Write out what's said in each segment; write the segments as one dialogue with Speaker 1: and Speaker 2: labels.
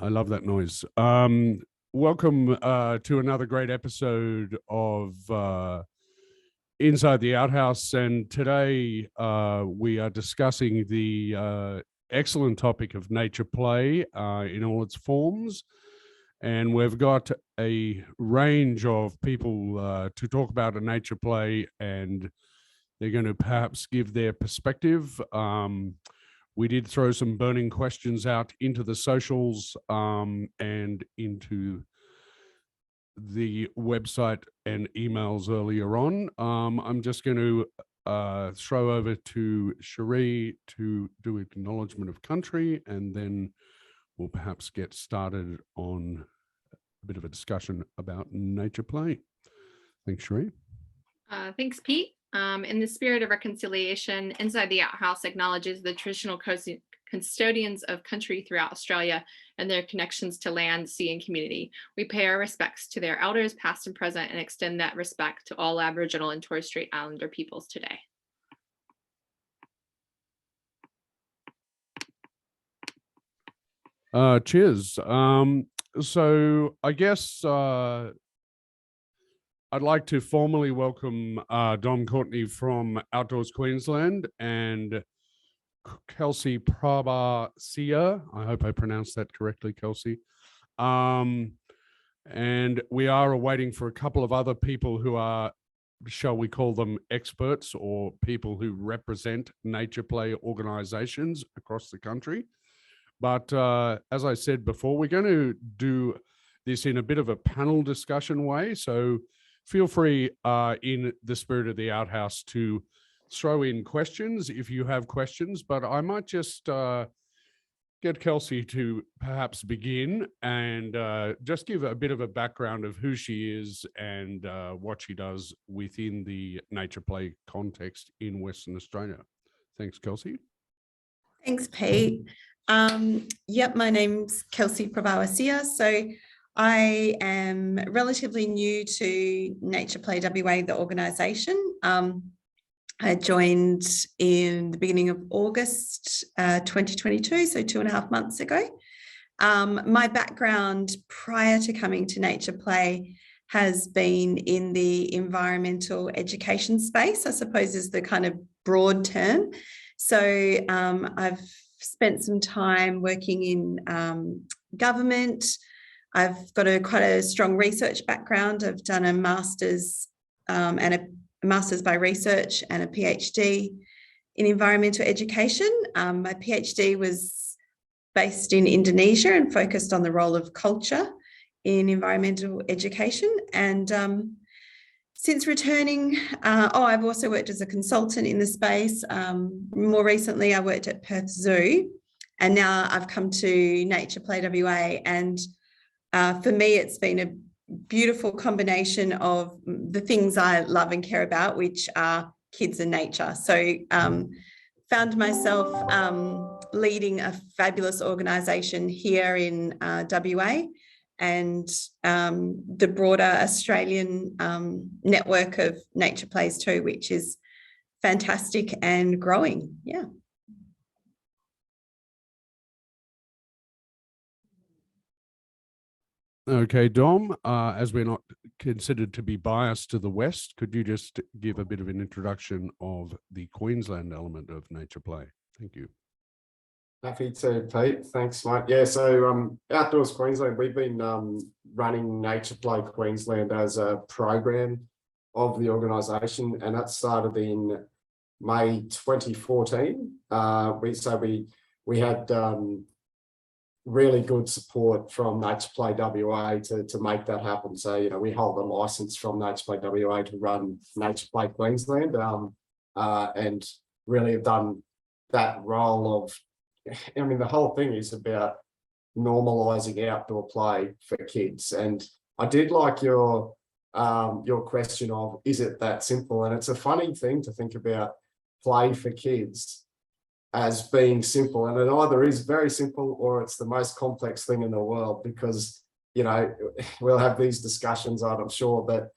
Speaker 1: I love that noise. Welcome to another great episode of Inside the OutHaus, and today we are discussing the excellent topic of nature play in all its forms. And we've got a range of people to talk about a nature play, and they're going to perhaps give their perspective. We did throw some burning questions out into the socials and into the website and emails earlier on. I'm just going to throw over to Cherie to do acknowledgement of country, and then we'll perhaps get started on a bit of a discussion about nature play. Thanks, Cherie.
Speaker 2: Thanks, Pete. In the spirit of reconciliation, Inside the OutHaus acknowledges the traditional custodians of country throughout Australia and their connections to land, sea, and community. We pay our respects to their elders, past and present, and extend that respect to all Aboriginal and Torres Strait Islander peoples today.
Speaker 1: Cheers. So I guess I'd like to formally welcome Dom Courtney from Outdoors Queensland and Kelsey Prabasia. I hope I pronounced that correctly, Kelsey. And we are awaiting for a couple of other people who are, shall we call them experts, or people who represent nature play organizations across the country. But as I said before, we're going to do this in a bit of a panel discussion way. So feel free in the spirit of the OutHaus to throw in questions if you have questions, but I might just get Kelsey to perhaps begin and just give a bit of a background of who she is and what she does within the nature play context in Western Australia. Thanks, Kelsey.
Speaker 3: Thanks, Pete. Yep, my name's Kelsey Prabasia. So I am relatively new to NaturePlay WA, the organisation. I joined in the beginning of August 2022, so 2.5 months ago. My background prior to coming to NaturePlay has been in the environmental education space, I suppose is the kind of broad term. So I've spent some time working in government. I've got quite a strong research background. I've done a master's and a master's by research and a PhD in environmental education. My PhD was based in Indonesia and focused on the role of culture in environmental education. And since returning, I've also worked as a consultant in the space. More recently, I worked at Perth Zoo, and now I've come to NaturePlay WA. And for me, it's been a beautiful combination of the things I love and care about, which are kids and nature. So found myself leading a fabulous organisation here in WA, and the broader Australian network of nature plays too, which is fantastic and growing. Yeah.
Speaker 1: Okay, Dom, as we're not considered to be biased to the West, could you just give a bit of an introduction of the Queensland element of nature play? Thank you.
Speaker 4: Happy to, Pete. Thanks, mate. Yeah, so Outdoors Queensland, we've been running Nature Play Queensland as a program of the organisation, and that started in May 2014. We had really good support from NaturePlay WA to make that happen. So, you know, we hold a licence from NaturePlay WA to run NaturePlay Queensland, and really have done that role of, I mean, the whole thing is about normalising outdoor play for kids. And I did like your question of, is it that simple? And it's a funny thing to think about play for kids as being simple, and it either is very simple or it's the most complex thing in the world, because, you know, we'll have these discussions, I'm sure, but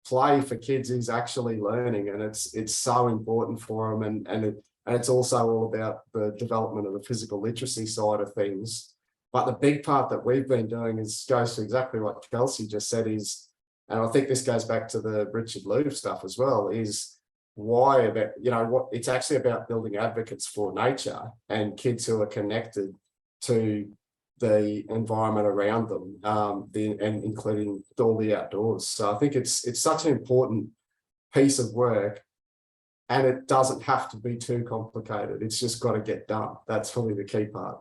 Speaker 4: play for kids is actually learning, and it's so important for them, and it's also all about the development of the physical literacy side of things. But the big part that we've been doing goes to exactly what Kelsey just said is, and I think this goes back to the Richard Louv stuff as well, is why that, what it's actually about building advocates for nature and kids who are connected to the environment around them, and including all the outdoors. So I think it's such an important piece of work, and it doesn't have to be too complicated. It's just got to get done. That's probably the key part.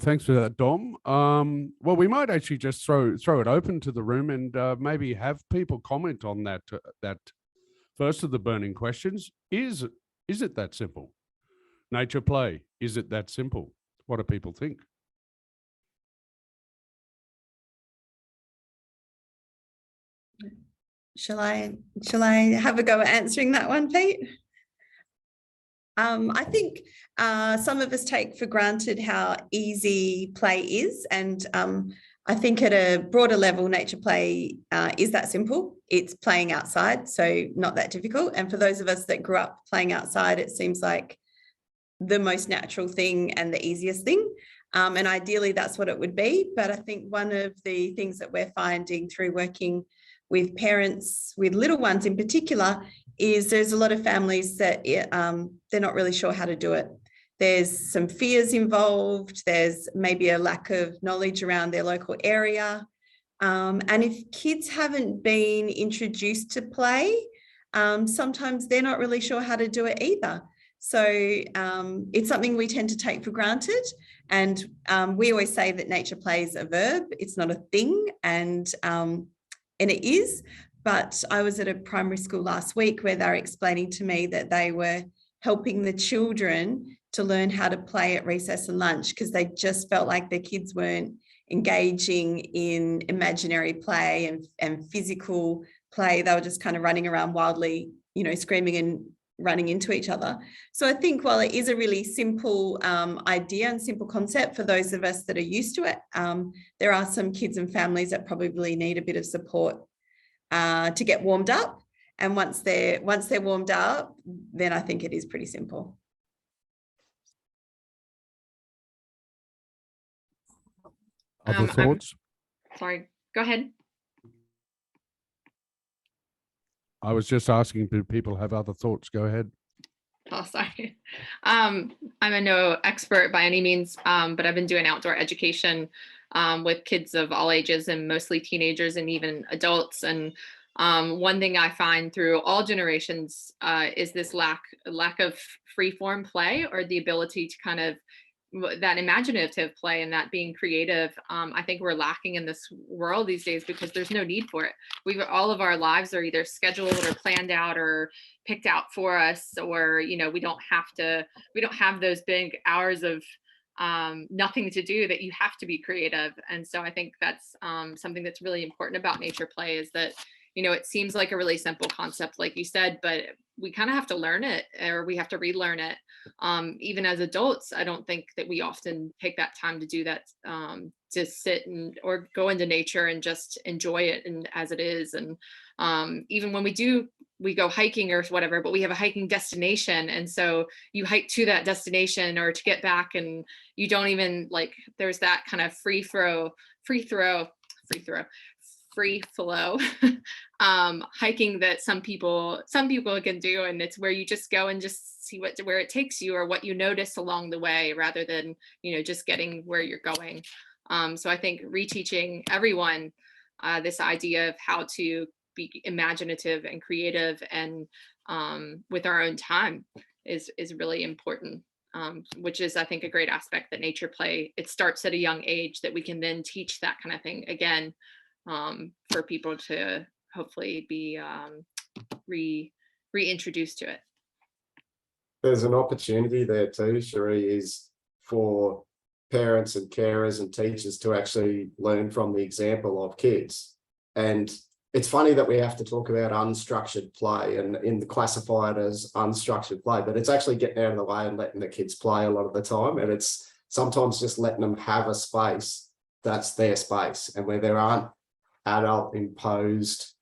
Speaker 1: Thanks for that, Dom. Well, we might actually just throw it open to the room and maybe have people comment on that first of the burning questions. Is it that simple? Nature play, is it that simple? What do people think?
Speaker 3: Shall I have a go at answering that one, Pete? I think some of us take for granted how easy play is, and I think at a broader level, nature play is that simple. It's playing outside, so not that difficult. And for those of us that grew up playing outside, it seems like the most natural thing and the easiest thing. And ideally, that's what it would be. But I think one of the things that we're finding through working with parents with little ones in particular is there's a lot of families that they're not really sure how to do it. There's some fears involved. There's maybe a lack of knowledge around their local area. And if kids haven't been introduced to play, sometimes they're not really sure how to do it either. So it's something we tend to take for granted. And we always say that nature play is a verb. It's not a thing. And it is. But I was at a primary school last week where they were explaining to me that they were helping the children to learn how to play at recess and lunch because they just felt like their kids weren't engaging in imaginary play and physical play. They were just kind of running around wildly, screaming and running into each other. So I think while it is a really simple idea and simple concept for those of us that are used to it, there are some kids and families that probably need a bit of support to get warmed up. And once they're warmed up, then I think it is pretty simple.
Speaker 1: Other thoughts?
Speaker 2: Sorry, go ahead.
Speaker 1: I was just asking, do people have other thoughts? Go ahead.
Speaker 2: Oh, sorry. I'm no expert by any means, but I've been doing outdoor education with kids of all ages and mostly teenagers and even adults. And one thing I find through all generations is this lack of free form play, or the ability to kind of that imaginative play and that being creative. I think we're lacking in this world these days because there's no need for it. All of our lives are either scheduled or planned out or picked out for us, or we don't have those big hours of nothing to do that you have to be creative. And so I think that's something that's really important about nature play is that it seems like a really simple concept, like you said, but we kind of have to learn it, or we have to relearn it. Even as adults, I don't think that we often take that time to do that, to sit or go into nature and just enjoy it and as it is. And even when we go hiking or whatever, but we have a hiking destination. And so you hike to that destination or to get back, and you don't even there's that kind of free flow hiking that some people can do, and it's where you just go and just see where it takes you or what you notice along the way, rather than just getting where you're going. So I think reteaching everyone this idea of how to be imaginative and creative and with our own time is really important. Which is, I think, a great aspect that nature play, it starts at a young age, that we can then teach that kind of thing again, for people to hopefully be reintroduced to it.
Speaker 4: There's an opportunity there too, Cherie, is for parents and carers and teachers to actually learn from the example of kids. And it's funny that we have to talk about unstructured play and classify it as unstructured play, but it's actually getting out of the way and letting the kids play a lot of the time. And it's sometimes just letting them have a space that's their space, and where there aren't adult imposed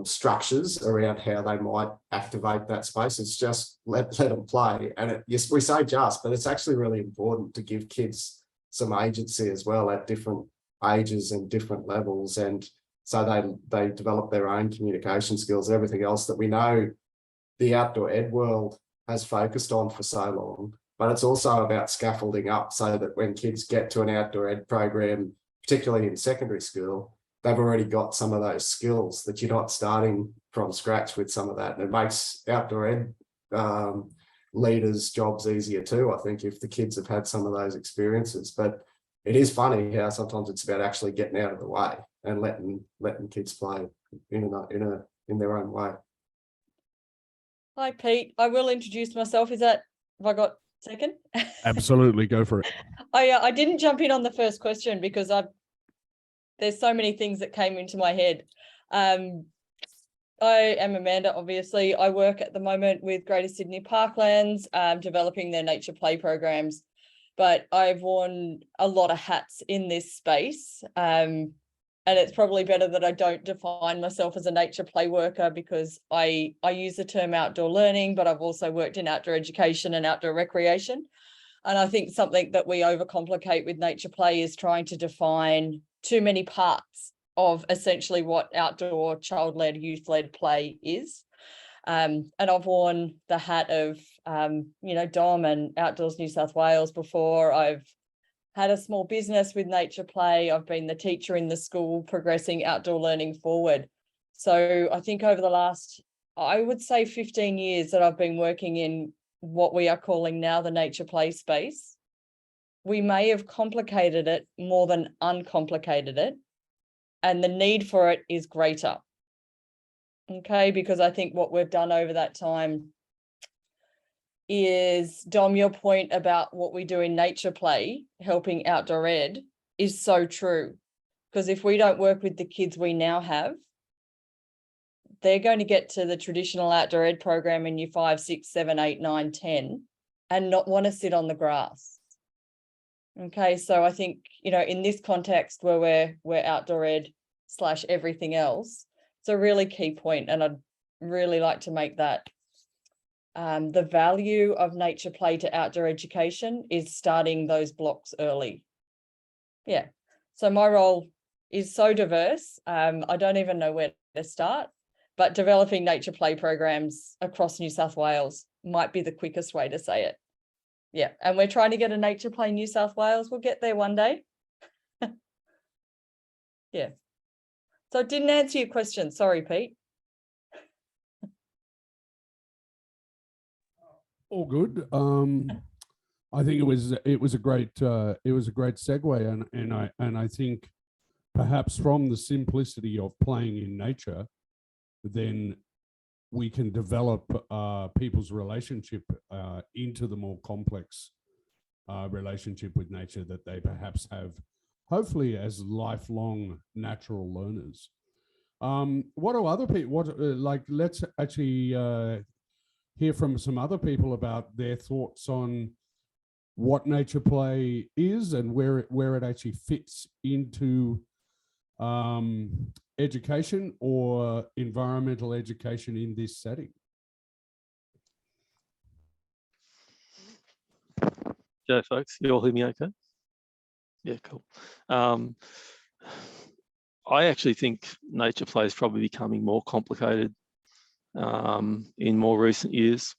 Speaker 4: structures around how they might activate that space. It's just let them play. And yes, we say just, but it's actually really important to give kids some agency as well at different ages and different levels. And so they develop their own communication skills, everything else that we know the outdoor ed world has focused on for so long. But it's also about scaffolding up so that when kids get to an outdoor ed program, particularly in secondary school, they've already got some of those skills, that you're not starting from scratch with some of that. And it makes outdoor ed leaders' jobs easier too, I think, if the kids have had some of those experiences. But it is funny how sometimes it's about actually getting out of the way and letting kids play in their own way.
Speaker 5: Hi, Pete. I will introduce myself. Have I got a second?
Speaker 1: Absolutely, go for it.
Speaker 5: I didn't jump in on the first question because there's so many things that came into my head. I am Amanda, obviously. I work at the moment with Greater Sydney Parklands, developing their nature play programs, but I've worn a lot of hats in this space. And it's probably better that I don't define myself as a nature play worker, because I use the term outdoor learning, but I've also worked in outdoor education and outdoor recreation. And I think something that we overcomplicate with nature play is trying to define too many parts of essentially what outdoor child-led, youth-led play is. And I've worn the hat of, Dom and Outdoors New South Wales before. I've had a small business with nature play. I've been the teacher in the school progressing outdoor learning forward. So I think over the last, I would say 15 years that I've been working in what we are calling now the nature play space, we may have complicated it more than uncomplicated it. And the need for it is greater. Okay, because I think what we've done over that time is, Dom, your point about what we do in nature play, helping outdoor ed, is so true. Because if we don't work with the kids we now have, they're going to get to the traditional outdoor ed program in year 5, 6, 7, 8, 9, 10 and not want to sit on the grass. Okay, so I think, in this context where we're outdoor ed / everything else, it's a really key point, and I'd really like to make that. The value of nature play to outdoor education is starting those blocks early. Yeah, so my role is so diverse. I don't even know where to start, but developing nature play programs across New South Wales might be the quickest way to say it. Yeah, and we're trying to get a nature play New South Wales. We'll get there one day. Yeah. So it didn't answer your question. Sorry, Pete.
Speaker 1: All good. I think it was a great segue, and I think perhaps from the simplicity of playing in nature, then we can develop people's relationship into the more complex relationship with nature that they perhaps have, hopefully, as lifelong natural learners. What do other people? Let's actually hear from some other people about their thoughts on what nature play is and where it actually fits into education or environmental education in this setting.
Speaker 6: Joe, folks, you all hear me okay? Yeah, cool. I actually think nature play is probably becoming more complicated in more recent years,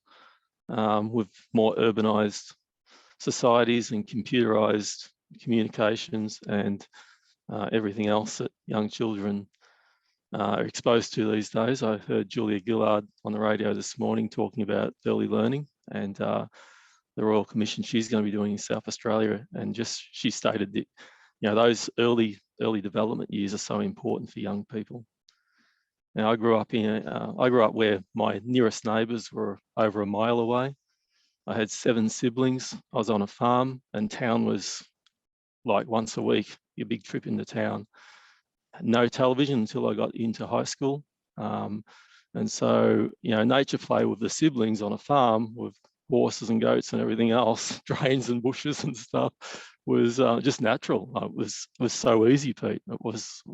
Speaker 6: with more urbanized societies and computerized communications and everything else that young children are exposed to these days. I heard Julia Gillard on the radio this morning talking about early learning and the Royal Commission she's going to be doing in South Australia, and she stated that those early development years are so important for young people. Now, I grew up where my nearest neighbours were over a mile away. I had 7 siblings. I was on a farm, and town was like once a week, your big trip into town. No television until I got into high school. And so, nature play with the siblings on a farm with horses and goats and everything else, drains and bushes and stuff, was just natural. It was so easy, Pete. It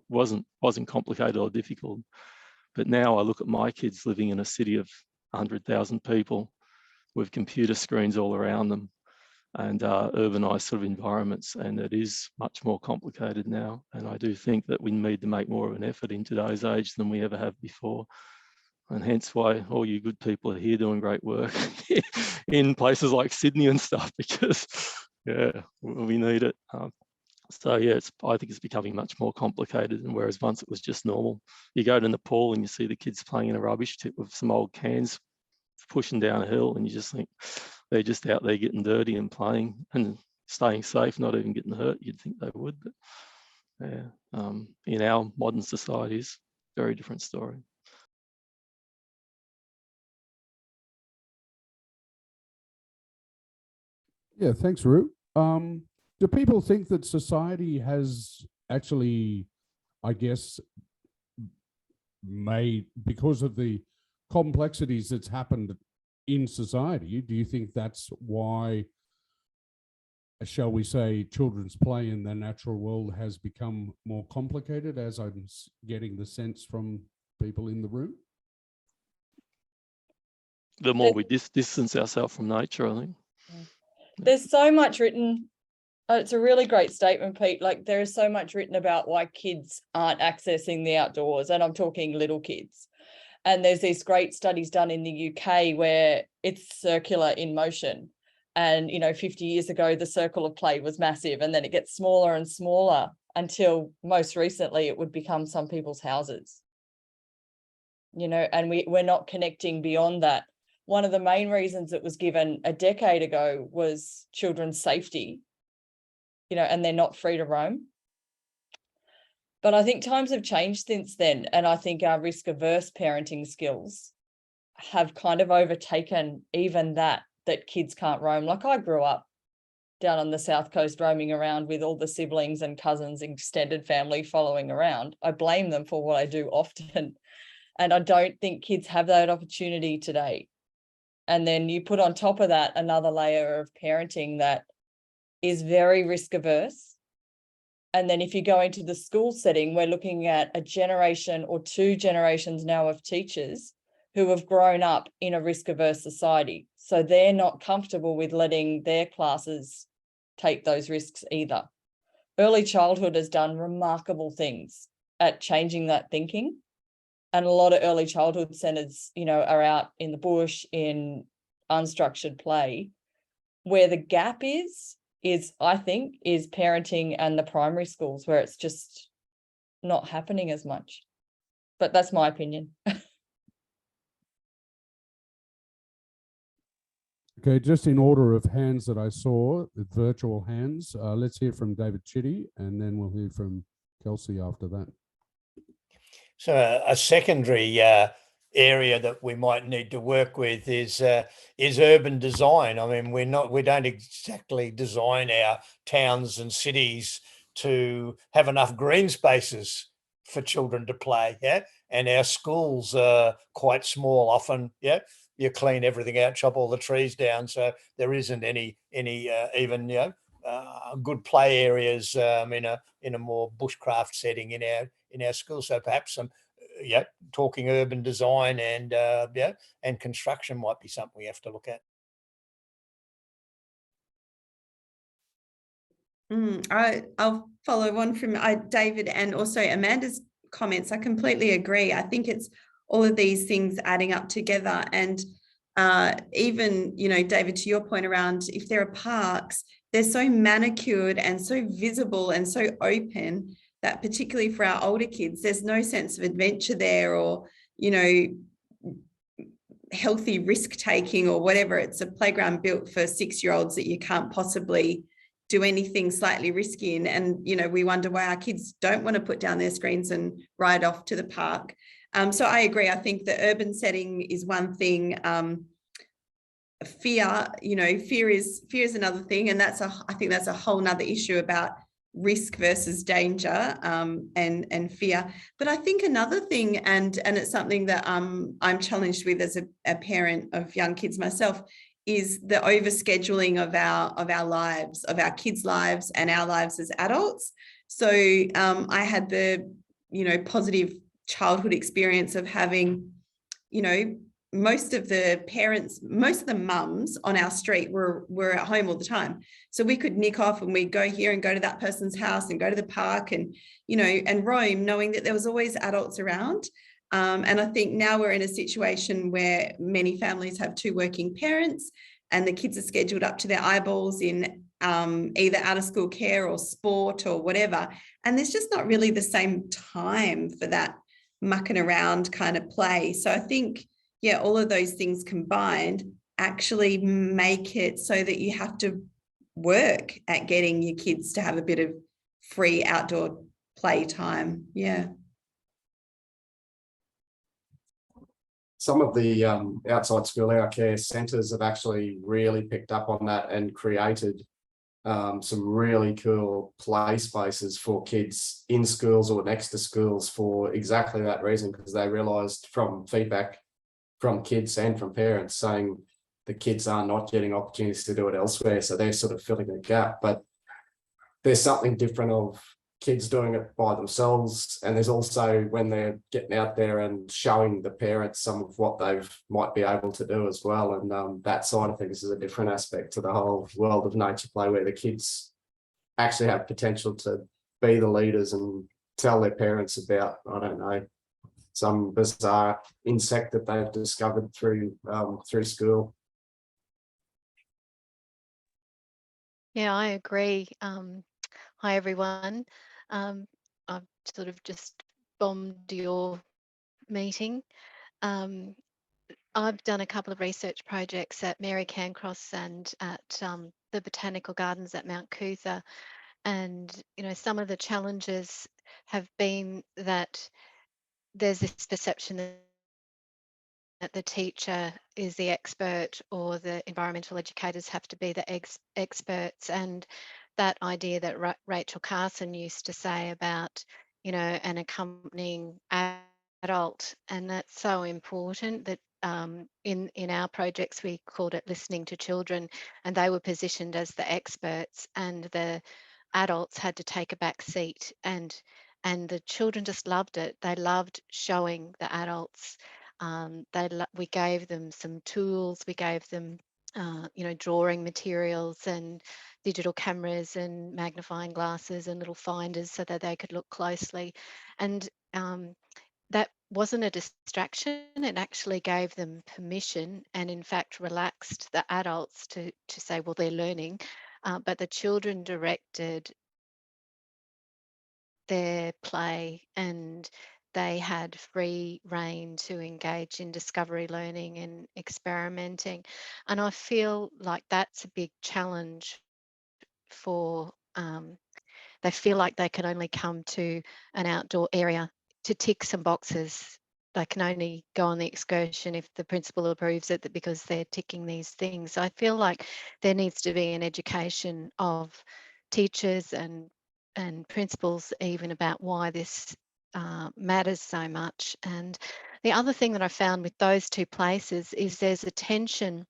Speaker 6: wasn't complicated or difficult. But now I look at my kids living in a city of 100,000 people with computer screens all around them and urbanized sort of environments, and it is much more complicated now. And I do think that we need to make more of an effort in today's age than we ever have before. And hence why all you good people are here doing great work in places like Sydney and stuff, because yeah, we need it. So yeah, I think it's becoming much more complicated, and whereas once it was just normal. You go to Nepal and you see the kids playing in a rubbish tip with some old cans pushing down a hill, and you just think they're just out there getting dirty and playing and staying safe, not even getting hurt. You'd think they would, but yeah, in our modern societies, very different story.
Speaker 1: Yeah, thanks, Roo. Do people think that society has actually, I guess, made, because of the complexities that's happened in society, do you think that's why, shall we say, children's play in the natural world has become more complicated, as I'm getting the sense from people in the room?
Speaker 6: The more we distance ourselves from nature, I think.
Speaker 5: There's so much written. It's a really great statement, Pete. Like, there is so much written about why kids aren't accessing the outdoors, and I'm talking little kids. And there's these great studies done in the UK where it's circular in motion. And, 50 years ago, the circle of play was massive, and then it gets smaller and smaller until most recently it would become some people's houses. And we're not connecting beyond that. One of the main reasons it was given a decade ago was children's safety, and they're not free to roam. But I think times have changed since then. And I think our risk-averse parenting skills have kind of overtaken even that kids can't roam. Like, I grew up down on the South Coast roaming around with all the siblings and cousins, extended family following around. I blame them for what I do often. And I don't think kids have that opportunity today. And then you put on top of that another layer of parenting that is very risk averse. And then if you go into the school setting, we're looking at a generation or 2 generations now of teachers who have grown up in a risk averse society. So they're not comfortable with letting their classes take those risks either. Early childhood has done remarkable things at changing that thinking. And a lot of early childhood centres, are out in the bush in unstructured play. Where the gap is I think parenting and the primary schools, where it's just not happening as much. But that's my opinion.
Speaker 1: Okay, just in order of hands that I saw, the virtual hands, let's hear from David Chitty, and then we'll hear from Kelsey after that.
Speaker 7: So a secondary area that we might need to work with is urban design. I mean, we don't exactly design our towns and cities to have enough green spaces for children to play. Yeah, and our schools are quite small often. Yeah, you clean everything out, chop all the trees down, so there isn't any even good play areas in a more bushcraft setting in our schools. So perhaps some talking urban design and construction might be something we have to look at.
Speaker 3: I'll follow on from David and also Amanda's comments. I completely agree. I think it's all of these things adding up together. And even, David, to your point around if there are parks, they're so manicured and so visible and so open that particularly for our older kids, there's no sense of adventure there or, healthy risk taking or whatever. It's a playground built for 6-year-olds that you can't possibly do anything slightly risky in. And, we wonder why our kids don't want to put down their screens and ride off to the park. So I agree. I think the urban setting is one thing. Fear is another thing. And I think that's a whole nother issue about risk versus danger and fear. But I think another thing, and it's something that I'm challenged with as a parent of young kids myself, is the overscheduling of our lives, of our kids' lives and our lives as adults. So I had the positive childhood experience of having, you know, most of the parents, most of the mums on our street were at home all the time. So we could nick off and we'd go here and go to that person's house and go to the park and, you know, and roam, knowing that there was always adults around. And I think now we're in a situation where many families have two working parents and the kids are scheduled up to their eyeballs in either out of school care or sport or whatever. And there's just not really the same time for that mucking around kind of play. So I think, yeah, all of those things combined actually make it so that you have to work at getting your kids to have a bit of free outdoor play time. Yeah.
Speaker 4: Some of the outside school hour care centres have actually really picked up on that and created some really cool play spaces for kids in schools or next to schools for exactly that reason, because they realised from feedback from kids and from parents saying the kids are not getting opportunities to do it elsewhere. So they're sort of filling a gap, but there's something different of kids doing it by themselves. And there's also when they're getting out there and showing the parents some of what they've might be able to do as well. And that side of things is a different aspect to the whole world of nature play, where the kids actually have potential to be the leaders and tell their parents about, I don't know, some bizarre insect that they've discovered through school.
Speaker 8: Yeah, I agree. Hi, everyone. I've sort of just bombed your meeting. I've done a couple of research projects at Mary Cairncross and at the Botanical Gardens at Mount Cootha. And, you know, some of the challenges have been that there's this perception that the teacher is the expert or the environmental educators have to be the experts. And that idea that Rachel Carson used to say about, you know, an accompanying adult, and that's so important that in our projects we called it listening to children, and they were positioned as the experts and the adults had to take a back seat, and the children just loved it. They loved showing the adults. We gave them some tools, we gave them you know, drawing materials and digital cameras and magnifying glasses and little finders so that they could look closely. And that wasn't a distraction. It actually gave them permission and in fact relaxed the adults to say, well, they're learning, but the children directed their play and they had free rein to engage in discovery learning and experimenting. And I feel like that's a big challenge for, they feel like they can only come to an outdoor area to tick some boxes. They can only go on the excursion if the principal approves it, because they're ticking these things. So I feel like there needs to be an education of teachers and principals even about why this matters so much. And the other thing that I found with those two places is there's a tension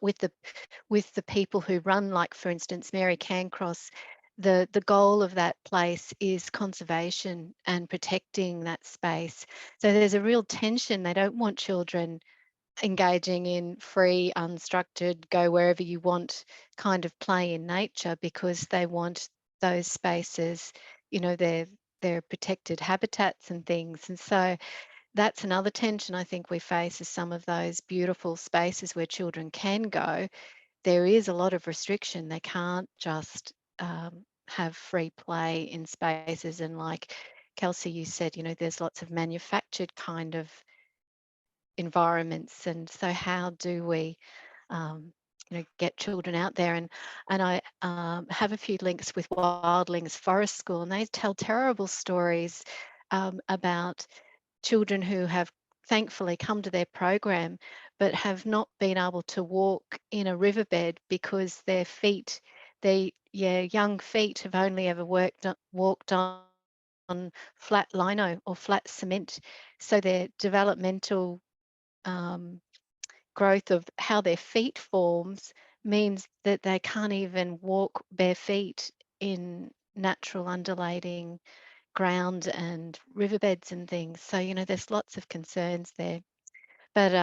Speaker 8: with the people who run, like for instance Mary Cairncross. The goal of that place is conservation and protecting that space. So there's a real tension. They don't want children engaging in free, unstructured, go wherever you want kind of play in nature, because they want those spaces, you know, they're protected habitats and things. And so that's another tension I think we face, is some of those beautiful spaces where children can go. There is a lot of restriction. They can't just have free play in spaces. And like Kelsey, you said, you know, there's lots of manufactured kind of environments. And so how do we you know, get children out there? And I have a few links with Wildlings Forest School, and they tell terrible stories about children who have thankfully come to their program but have not been able to walk in a riverbed because their feet, young feet have only ever walked on flat lino or flat cement. So their developmental growth of how their feet forms means that they can't even walk bare feet in natural undulating ground and riverbeds and things. So, you know, there's lots of concerns there. But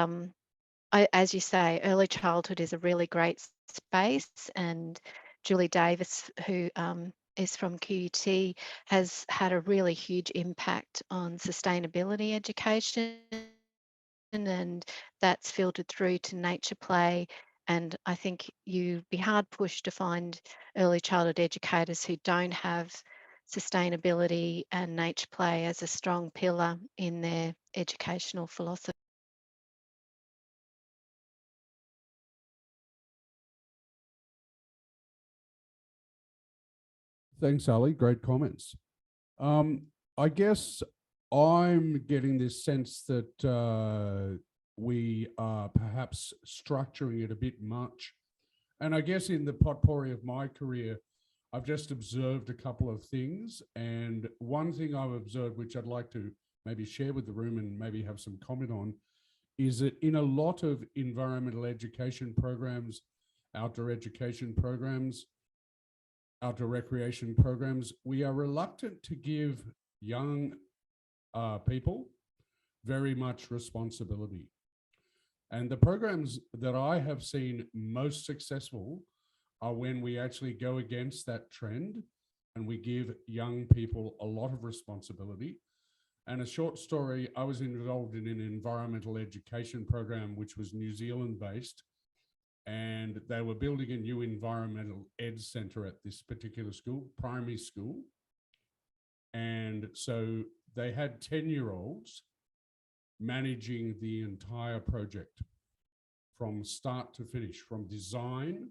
Speaker 8: as you say, early childhood is a really great space, and Julie Davis, who is from QUT, has had a really huge impact on sustainability education, and that's filtered through to NaturePlay. And I think you'd be hard pushed to find early childhood educators who don't have sustainability and NaturePlay as a strong pillar in their educational philosophy.
Speaker 1: Thanks, Ali. Great comments. I guess I'm getting this sense that we are perhaps structuring it a bit much. And I guess in the potpourri of my career, I've just observed a couple of things. And one thing I've observed, which I'd like to maybe share with the room and maybe have some comment on, is that in a lot of environmental education programs, outdoor education programs, outdoor recreation programs, we are reluctant to give young people very much responsibility. And the programs that I have seen most successful are when we actually go against that trend and we give young people a lot of responsibility. And a short story, I was involved in an environmental education program, which was New Zealand based. And they were building a new environmental ed center at this particular school, primary school. And so they had 10-year-olds managing the entire project from start to finish, from design,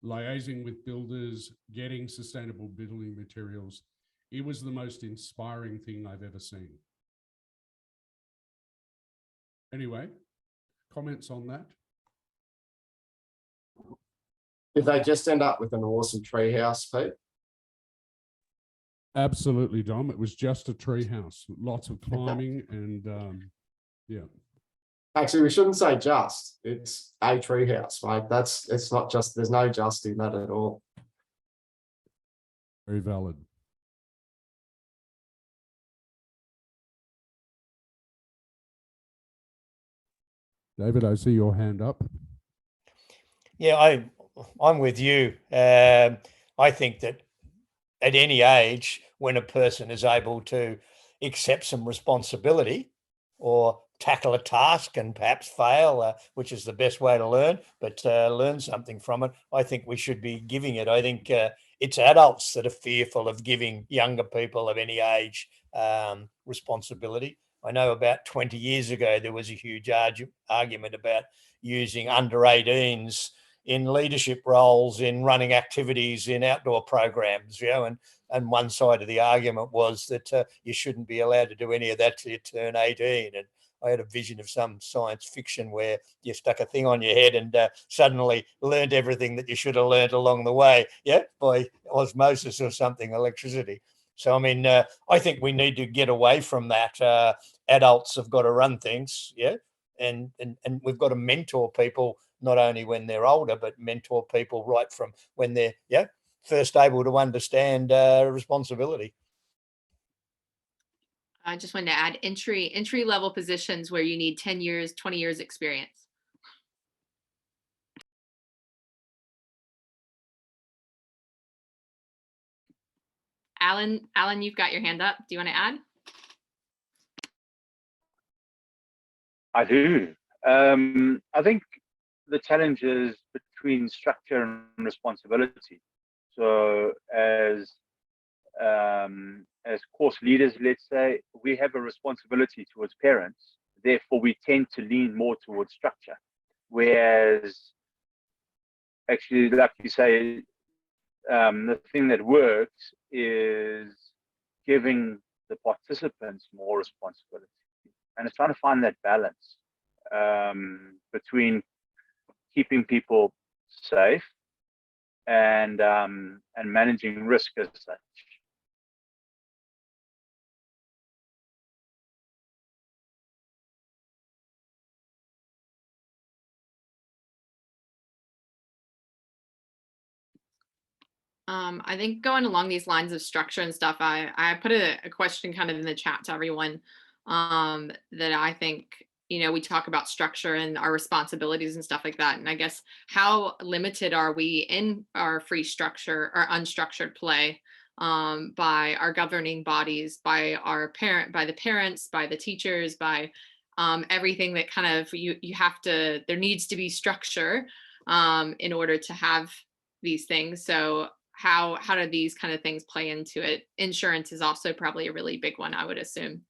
Speaker 1: liaising with builders, getting sustainable building materials. It was the most inspiring thing I've ever seen. Anyway, comments on that?
Speaker 4: Did they just end up with an awesome treehouse, Pete?
Speaker 1: Absolutely, Dom. It was just a tree house, lots of climbing and yeah.
Speaker 4: Actually, we shouldn't say just. It's a treehouse, mate. It's not just. There's no just in that at all.
Speaker 1: Very valid. David, I see your hand up.
Speaker 7: Yeah, I'm with you. I think that at any age, when a person is able to accept some responsibility or tackle a task and perhaps fail, which is the best way to learn, but learn something from it, I think we should be giving it. I think it's adults that are fearful of giving younger people of any age responsibility. I know about 20 years ago, there was a huge argument about using under 18s in leadership roles, in running activities, in outdoor programs, you know, and one side of the argument was that you shouldn't be allowed to do any of that till you turn 18. And I had a vision of some science fiction where you stuck a thing on your head and suddenly learned everything that you should have learned along the way, yeah, by osmosis or something, electricity. So, I mean, I think we need to get away from that. Adults have got to run things, yeah, and we've got to mentor people, not only when they're older, but mentor people right from when they're first able to understand responsibility.
Speaker 2: I just wanted to add entry level positions where you need 10 years, 20 years experience. Alan, you've got your hand up. Do you want to add?
Speaker 9: I do. I think the challenge is between structure and responsibility. So as course leaders, let's say, we have a responsibility towards parents. Therefore, we tend to lean more towards structure. Whereas, actually, like you say, the thing that works is giving the participants more responsibility. And it's trying to find that balance between keeping people safe and managing risk as such.
Speaker 2: I think going along these lines of structure and stuff, I put a question kind of in the chat to everyone that I think, we talk about structure and our responsibilities and stuff like that. And I guess how limited are we in our free structure or unstructured play by our governing bodies, by the parents, by the teachers, by everything that kind of there needs to be structure in order to have these things. So how do these kind of things play into it? Insurance is also probably a really big one, I would assume.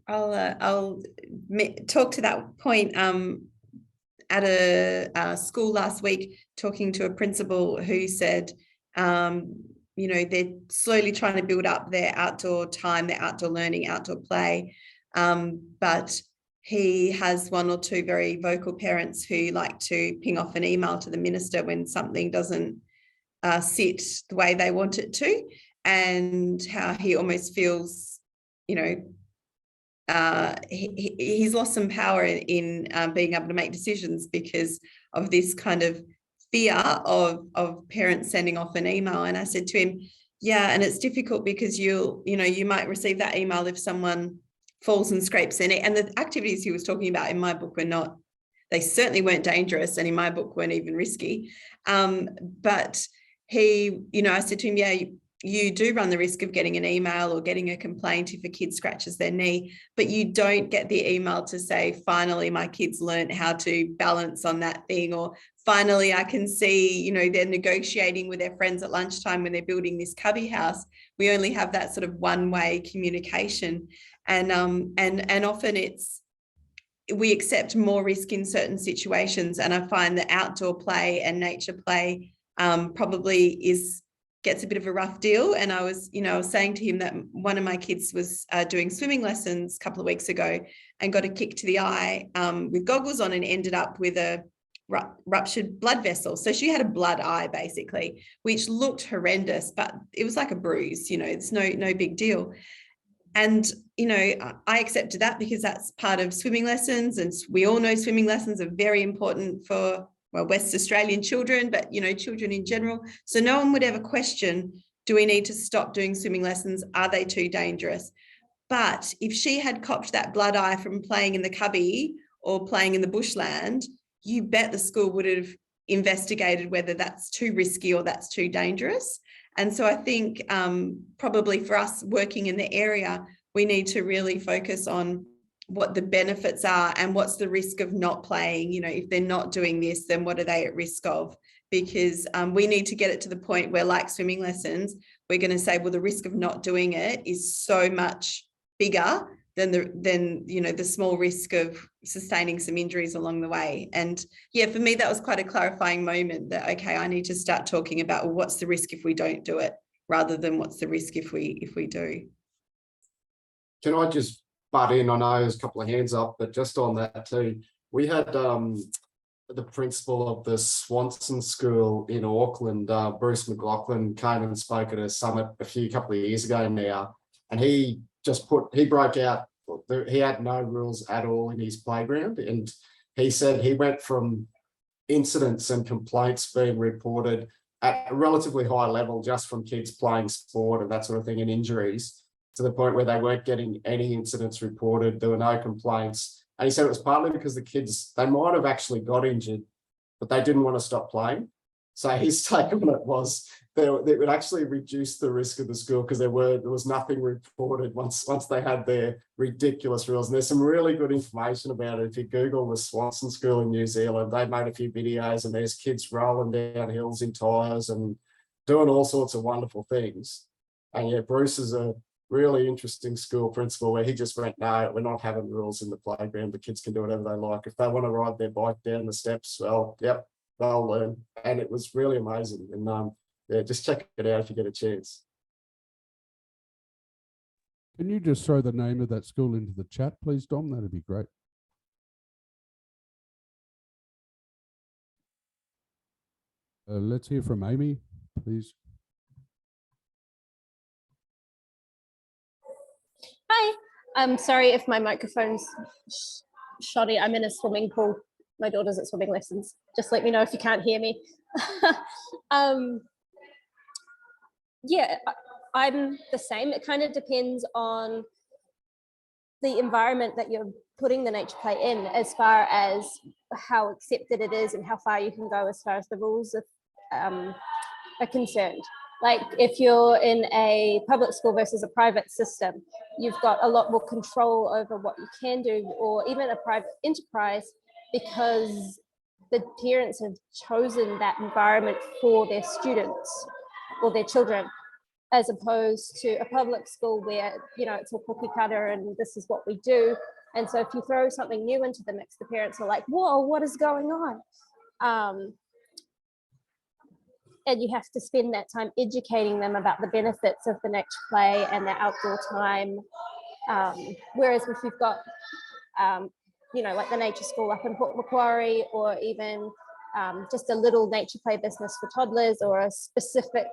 Speaker 3: I'll talk to that point. At a school last week, talking to a principal who said, they're slowly trying to build up their outdoor time, their outdoor learning, outdoor play. But he has one or two very vocal parents who like to ping off an email to the minister when something doesn't sit the way they want it to, and how he almost feels, he's lost some power in being able to make decisions because of this kind of fear of parents sending off an email. And I said to him, yeah, and it's difficult because you might receive that email if someone falls and scrapes in it. And the activities he was talking about in my book they certainly weren't dangerous, and in my book weren't even risky. But he, I said to him, yeah, you do run the risk of getting an email or getting a complaint if a kid scratches their knee, but you don't get the email to say, finally, my kids learned how to balance on that thing, or finally, I can see, they're negotiating with their friends at lunchtime when they're building this cubby house. We only have that sort of one-way communication. And often we accept more risk in certain situations. And I find that outdoor play and nature play probably gets a bit of a rough deal. And I was saying to him that one of my kids was doing swimming lessons a couple of weeks ago and got a kick to the eye with goggles on and ended up with a ruptured blood vessel. So she had a blood eye basically, which looked horrendous, but it was like a bruise, it's no big deal. And, I accepted that because that's part of swimming lessons. And we all know swimming lessons are very important for West Australian children, but, children in general. So no one would ever question, do we need to stop doing swimming lessons? Are they too dangerous? But if she had copped that blood eye from playing in the cubby or playing in the bushland, you bet the school would have investigated whether that's too risky or that's too dangerous. And so I think probably for us working in the area, we need to really focus on what the benefits are and what's the risk of not playing. If they're not doing this, then what are they at risk of? Because we need to get it to the point where, like swimming lessons, we're going to say, well, the risk of not doing it is so much bigger than the small risk of sustaining some injuries along the way. And yeah, for me, that was quite a clarifying moment that, okay, I need to start talking about, well, what's the risk if we don't do it, rather than what's the risk if we do.
Speaker 4: Can I just butt in? I know there's a couple of hands up, but just on that too, we had the principal of the Swanson School in Auckland, Bruce McLaughlin, came and spoke at a summit a couple of years ago now, and he broke out. He had no rules at all in his playground, and he said he went from incidents and complaints being reported at a relatively high level just from kids playing sport and that sort of thing, and injuries, to the point where they weren't getting any incidents reported. There were no complaints. And he said it was partly because the kids, they might have actually got injured, but they didn't want to stop playing. So his take on it was that it would actually reduce the risk of the school because there was nothing reported once they had their ridiculous rules. And there's some really good information about it. If you Google the Swanson School in New Zealand, they made a few videos and there's kids rolling down hills in tyres and doing all sorts of wonderful things. And yeah, Bruce is a really interesting school principal where he just went, no, we're not having rules in the playground. The kids can do whatever they like. If they want to ride their bike down the steps, well, yep, they'll learn. And it was really amazing. And yeah, just check it out if you get a chance.
Speaker 1: Can you just throw the name of that school into the chat, please, Dom? That'd be great. Let's hear from Amy, please.
Speaker 10: Hi, I'm sorry if my microphone's shoddy. I'm in a swimming pool. My daughter's at swimming lessons. Just let me know if you can't hear me. Yeah, I'm the same. It kind of depends on the environment that you're putting the NaturePlay in, as far as how accepted it is and how far you can go as far as the rules are concerned. Like if you're in a public school versus a private system, you've got a lot more control over what you can do, or even a private enterprise, because the parents have chosen that environment for their students or their children, as opposed to a public school where, you know, it's all cookie cutter and this is what we do. And so if you throw something new into the mix, the parents are like, whoa, what is going on? And you have to spend that time educating them about the benefits of the NaturePlay and the outdoor time. Whereas if you've got, you know, like the nature school up in Port Macquarie, or even just a little NaturePlay business for toddlers, or a specific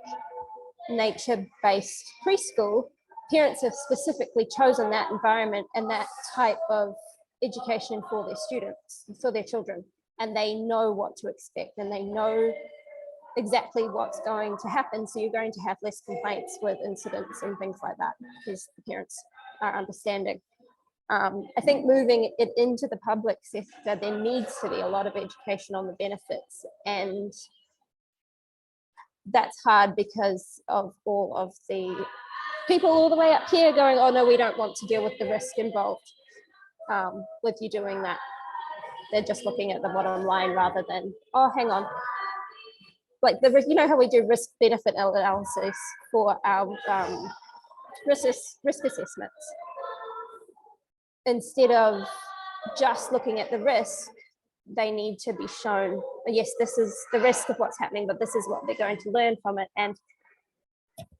Speaker 10: nature-based preschool, parents have specifically chosen that environment and that type of education for their students, for their children, and they know what to expect and they know exactly what's going to happen. So you're going to have less complaints with incidents and things like that, because the parents are understanding. I think moving it into the public sector, there needs to be a lot of education on the benefits, and that's hard because of all of the people all the way up here going, oh no, we don't want to deal with the risk involved with you doing that. They're just looking at the bottom line rather than, oh, hang on. Like you know how we do risk benefit analysis for our risk assessments. Instead of just looking at the risk, they need to be shown, yes, this is the risk of what's happening, but this is what they're going to learn from it, and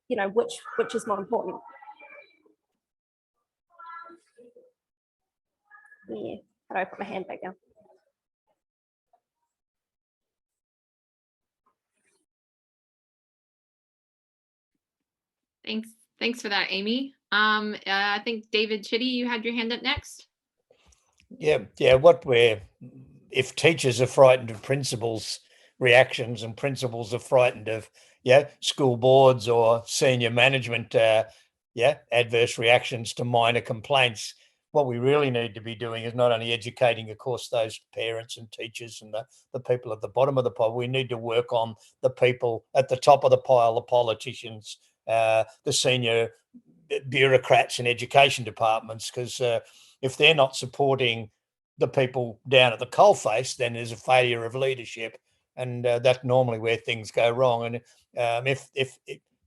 Speaker 10: you know, which is more important. Yeah, how do I put my hand back down?
Speaker 2: Thanks for that, Amy. I think David Chitty, you had your hand up next.
Speaker 7: Yeah. If teachers are frightened of principals' reactions, and principals are frightened of school boards or senior management adverse reactions to minor complaints, what we really need to be doing is not only educating, of course, those parents and teachers and the people at the bottom of the pile. We need to work on the people at the top of the pile, the politicians, the senior bureaucrats in education departments, because if they're not supporting the people down at the coalface, then there's a failure of leadership, and that's normally where things go wrong. And if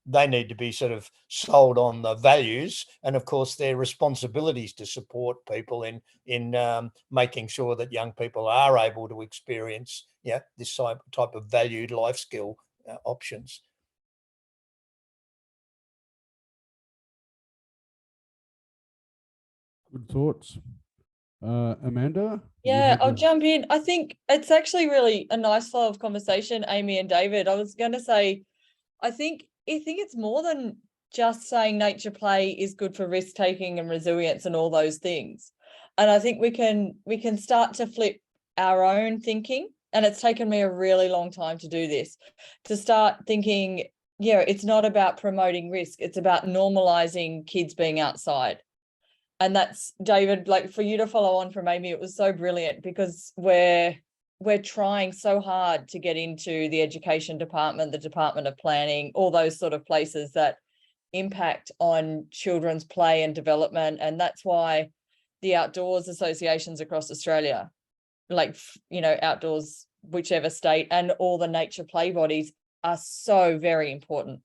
Speaker 7: they need to be sort of sold on the values, and of course their responsibilities to support people in making sure that young people are able to experience this type of valued life skill options.
Speaker 1: Good thoughts. Amanda?
Speaker 5: Yeah, I'll jump in. I think it's actually really a nice flow of conversation, Amy and David. I was going to say, I think it's more than just saying NaturePlay is good for risk taking and resilience and all those things. And I think we can start to flip our own thinking. And it's taken me a really long time to do this, to start thinking, it's not about promoting risk. It's about normalizing kids being outside. And that's, David, like for you to follow on from Amy, it was so brilliant, because we're trying so hard to get into the education department, the Department of Planning, all those sort of places that impact on children's play and development. And that's why the outdoors associations across Australia, like, outdoors, whichever state, and all the nature play bodies are so very important,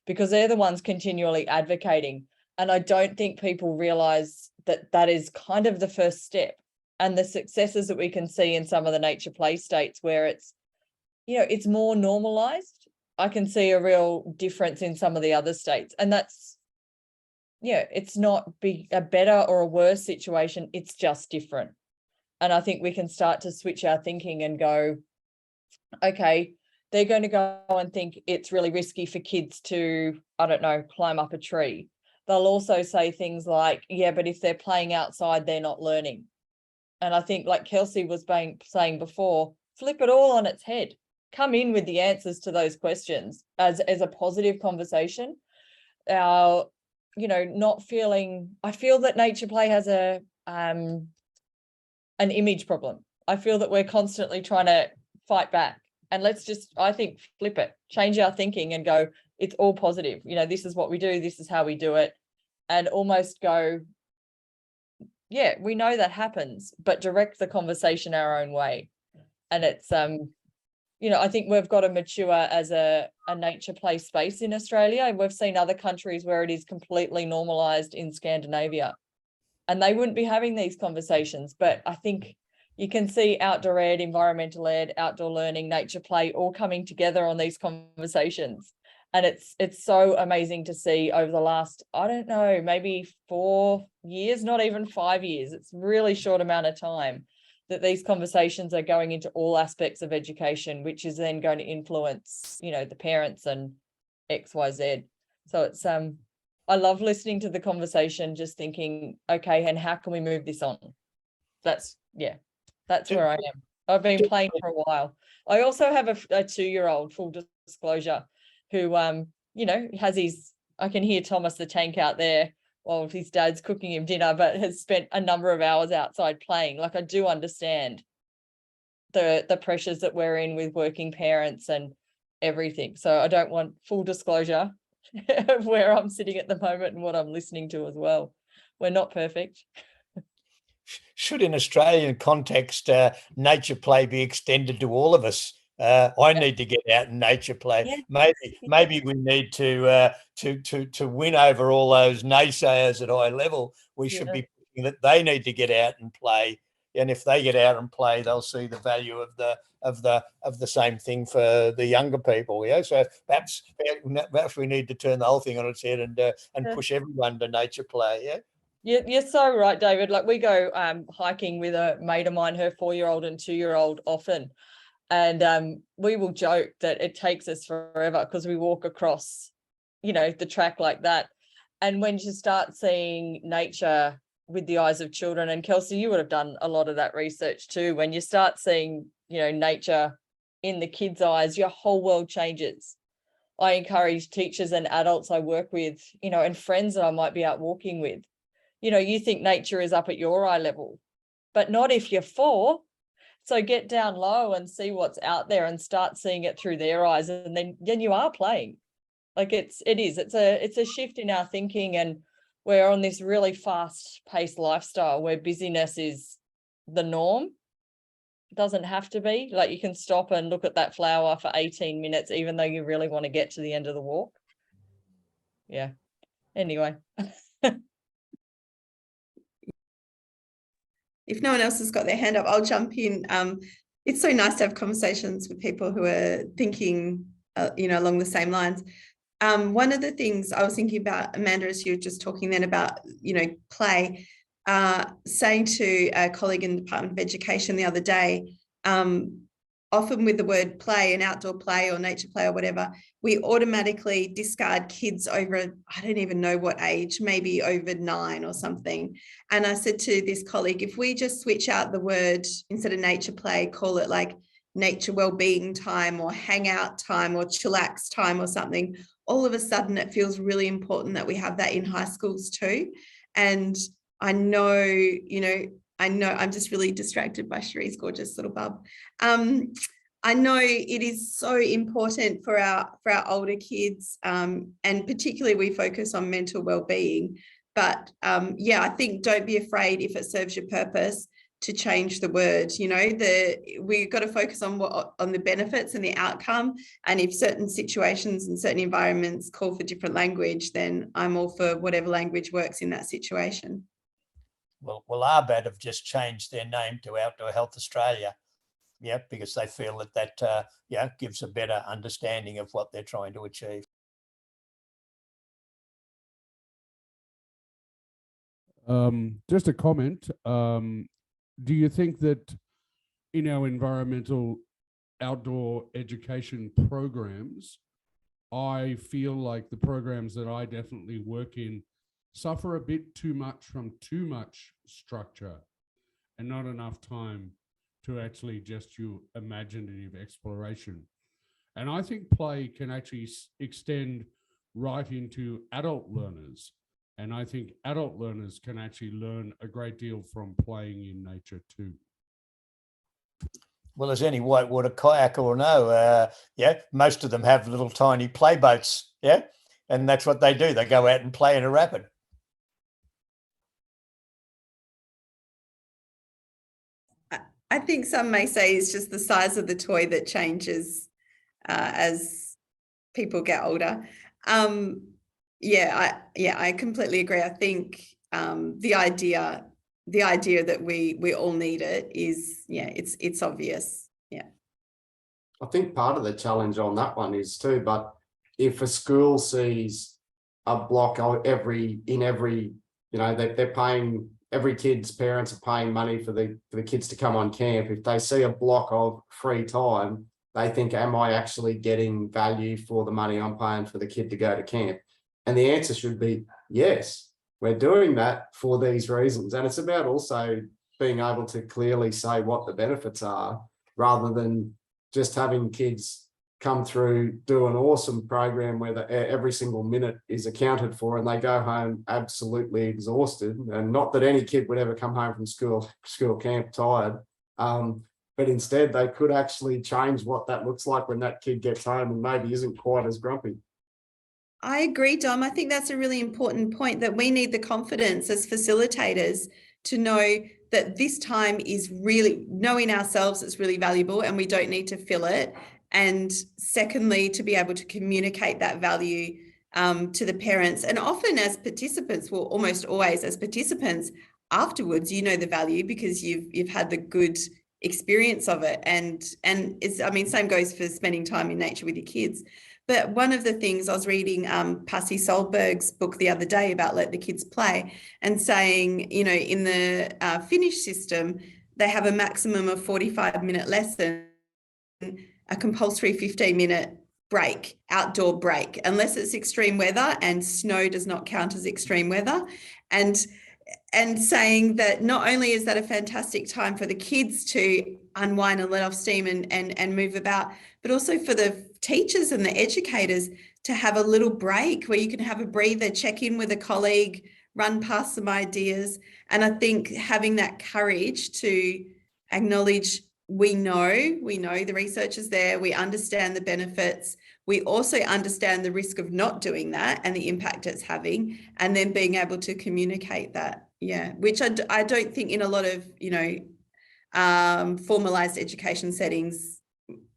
Speaker 5: because they're the ones continually advocating. And I don't think people realize that is kind of the first step, and the successes that we can see in some of the nature play states where it's, it's more normalized. I can see a real difference in some of the other states, and that's, it's not a better or a worse situation. It's just different. And I think we can start to switch our thinking and go, okay, they're going to go and think it's really risky for kids to, I don't know, climb up a tree. they'll also say things like, yeah, but if they're playing outside, they're not learning. And I think, like Kelsey was saying before, flip it all on its head. Come in with the answers to those questions as a positive conversation. Not feeling, I feel that nature play has an image problem. I feel that we're constantly trying to fight back, and let's just, I think, flip it, change our thinking and go, it's all positive. This is what we do. This is how we do it. And almost go, yeah, we know that happens, but direct the conversation our own way. And it's, I think we've got to mature as a nature play space in Australia. And we've seen other countries where it is completely normalized in Scandinavia, and they wouldn't be having these conversations. But I think you can see outdoor ed, environmental ed, outdoor learning, nature play all coming together on these conversations. And it's so amazing to see over the last, I don't know, maybe 4 years, not even 5 years. It's a really short amount of time that these conversations are going into all aspects of education, which is then going to influence, the parents and XYZ. So it's, I love listening to the conversation, just thinking, okay, and how can we move this on? That's where I am. I've been playing for a while. I also have a 2-year-old, full disclosure, who, has I can hear Thomas the tank out there while his dad's cooking him dinner, but has spent a number of hours outside playing. Like, I do understand the pressures that we're in with working parents and everything. So I don't want, full disclosure of where I'm sitting at the moment and what I'm listening to as well. We're not perfect.
Speaker 7: Should, in Australian context, nature play be extended to all of us? I need to get out and nature play.
Speaker 5: Yeah.
Speaker 7: Maybe we need to win over all those naysayers at high level. We should be thinking that they need to get out and play, and if they get out and play, they'll see the value of the same thing for the younger people. So perhaps we need to turn the whole thing on its head and push everyone to nature play.
Speaker 5: You're so right, David. Like, we go hiking with a mate of mine, her 4-year-old and 2-year-old often. And we will joke that it takes us forever because we walk across, the track like that. And when you start seeing nature with the eyes of children, and Kelsey, you would have done a lot of that research too. When you start seeing, nature in the kids' eyes, your whole world changes. I encourage teachers and adults I work with, and friends that I might be out walking with. You think nature is up at your eye level, but not if you're 4. So get down low and see what's out there and start seeing it through their eyes, and then you are playing. Like, it's a shift in our thinking, and we're on this really fast-paced lifestyle where busyness is the norm. It doesn't have to be. Like, you can stop and look at that flower for 18 minutes, even though you really want to get to the end of the walk. Yeah. Anyway.
Speaker 3: If no one else has got their hand up, I'll jump in. It's so nice to have conversations with people who are thinking, along the same lines. One of the things I was thinking about, Amanda, as you were just talking then about, play, saying to a colleague in the Department of Education the other day, often with the word play and outdoor play or nature play or whatever, we automatically discard kids over, I don't even know what age, maybe over 9 or something. And I said to this colleague, if we just switch out the word, instead of nature play, call it like nature well-being time or hangout time or chillax time or something, all of a sudden it feels really important that we have that in high schools too. And I know, I'm just really distracted by Cherie's gorgeous little bub. I know it is so important for our older kids, and particularly we focus on mental well-being. But I think don't be afraid if it serves your purpose to change the word. We've got to focus on the benefits and the outcome. And if certain situations and certain environments call for different language, then I'm all for whatever language works in that situation.
Speaker 7: Well, ARBAD have just changed their name to Outdoor Health Australia, because they feel that gives a better understanding of what they're trying to achieve.
Speaker 1: Just a comment. Do you think that in our environmental outdoor education programs, I feel like the programs that I definitely work in suffer a bit too much from too much structure and not enough time to actually just your imaginative exploration. And I think play can actually extend right into adult learners. And I think adult learners can actually learn a great deal from playing in nature too.
Speaker 7: Well, as any whitewater kayaker will know, yeah, most of them have little tiny play boats, yeah, and that's what they do. They go out and play in a rapid.
Speaker 3: I think some may say it's just the size of the toy that changes as people get older. I completely agree. I think the idea that we all need it is, it's obvious. Yeah.
Speaker 4: I think part of the challenge on that one is too, but if a school sees a block every, they're paying, every kid's parents are paying money for the kids to come on camp. If they see a block of free time, they think, am I actually getting value for the money I'm paying for the kid to go to camp? And the answer should be yes, we're doing that for these reasons. And it's about also being able to clearly say what the benefits are, rather than just having kids come through, do an awesome program where every single minute is accounted for and they go home absolutely exhausted. And not that any kid would ever come home from school camp tired, but instead they could actually change what that looks like when that kid gets home and maybe isn't quite as grumpy.
Speaker 3: I agree, Dom. I think that's a really important point, that we need the confidence as facilitators to know that this time is really, knowing ourselves is really valuable and we don't need to fill it. And secondly, to be able to communicate that value to the parents. And often as participants, well, almost always as participants, afterwards, you know the value because you've had the good experience of it. And it's, I mean, same goes for spending time in nature with your kids. But one of the things I was reading Pasi Solberg's book the other day about Let the Kids Play, and saying, in the Finnish system, they have a maximum of 45-minute lesson, a compulsory 15-minute break, outdoor break, unless it's extreme weather, and snow does not count as extreme weather. And saying that not only is that a fantastic time for the kids to unwind and let off steam and move about, but also for the teachers and the educators to have a little break where you can have a breather, check in with a colleague, run past some ideas. And I think having that courage to acknowledge we know the research is there, we understand the benefits, we also understand the risk of not doing that and the impact it's having, and then being able to communicate that, which I don't think in a lot of, formalized education settings